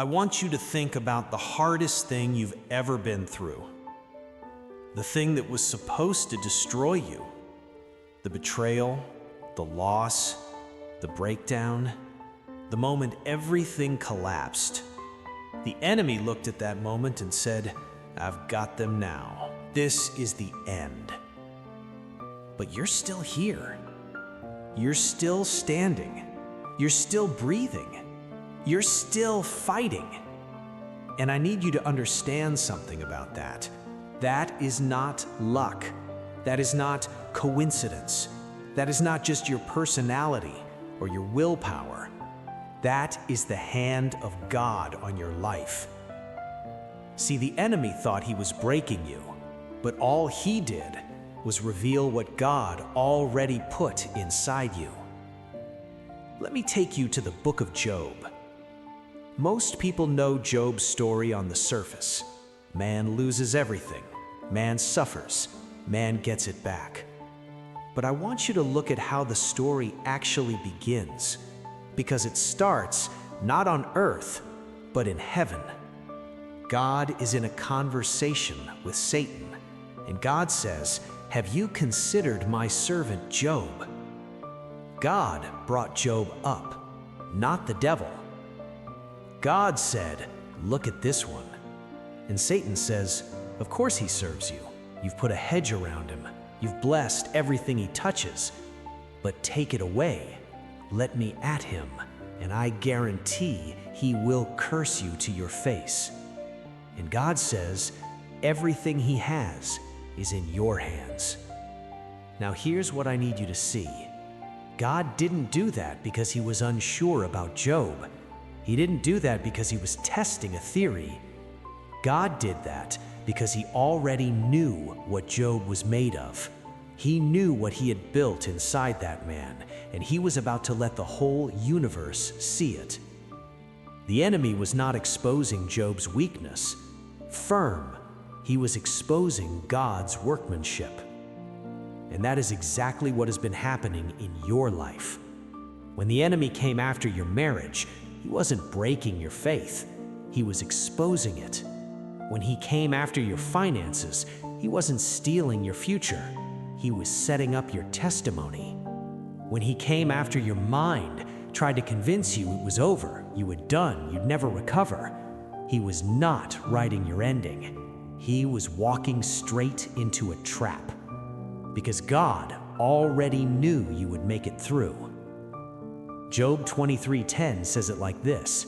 I want you to think about the hardest thing you've ever been through. The thing that was supposed to destroy you. The betrayal, the loss, the breakdown, the moment everything collapsed. The enemy looked at that moment and said, "I've got them now. This is the end." But you're still here. You're still standing. You're still breathing. You're still fighting. And I need you to understand something about that. That is not luck. That is not coincidence. That is not just your personality or your willpower. That is the hand of God on your life. See, the enemy thought he was breaking you, but all he did was reveal what God already put inside you. Let me take you to the book of Job. Most people know Job's story on the surface. Man loses everything. Man suffers. Man gets it back. But I want you to look at how the story actually begins, because it starts not on earth, but in heaven. God is in a conversation with Satan, and God says, "Have you considered my servant Job?" God brought Job up, not the devil. God said, "Look at this one." And Satan says, "Of course he serves you. You've put a hedge around him. You've blessed everything he touches. But take it away. Let me at him, and I guarantee he will curse you to your face." And God says, "Everything he has is in your hands." Now here's what I need you to see. God didn't do that because he was unsure about Job. He didn't do that because he was testing a theory. God did that because he already knew what Job was made of. He knew what he had built inside that man, and he was about to let the whole universe see it. The enemy was not exposing Job's weakness. Firm, he was exposing God's workmanship. And that is exactly what has been happening in your life. When the enemy came after your marriage, he wasn't breaking your faith. He was exposing it. When he came after your finances, he wasn't stealing your future. He was setting up your testimony. When he came after your mind, tried to convince you it was over, you were done, you'd never recover, he was not writing your ending. He was walking straight into a trap. Because God already knew you would make it through. Job 23:10 says it like this,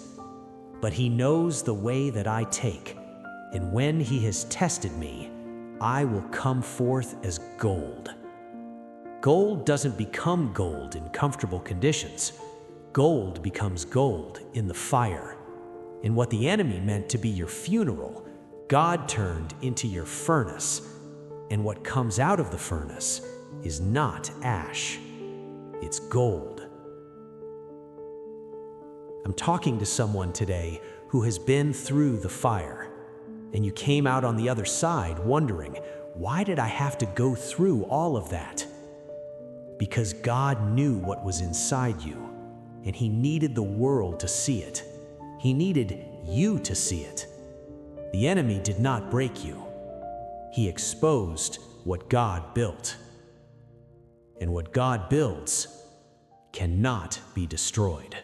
"But he knows the way that I take, and when he has tested me, I will come forth as gold." Gold doesn't become gold in comfortable conditions. Gold becomes gold in the fire. And what the enemy meant to be your funeral, God turned into your furnace. And what comes out of the furnace is not ash, it's gold. I'm talking to someone today who has been through the fire, and you came out on the other side wondering, why did I have to go through all of that? Because God knew what was inside you, and he needed the world to see it. He needed you to see it. The enemy did not break you. He exposed what God built. And what God builds cannot be destroyed.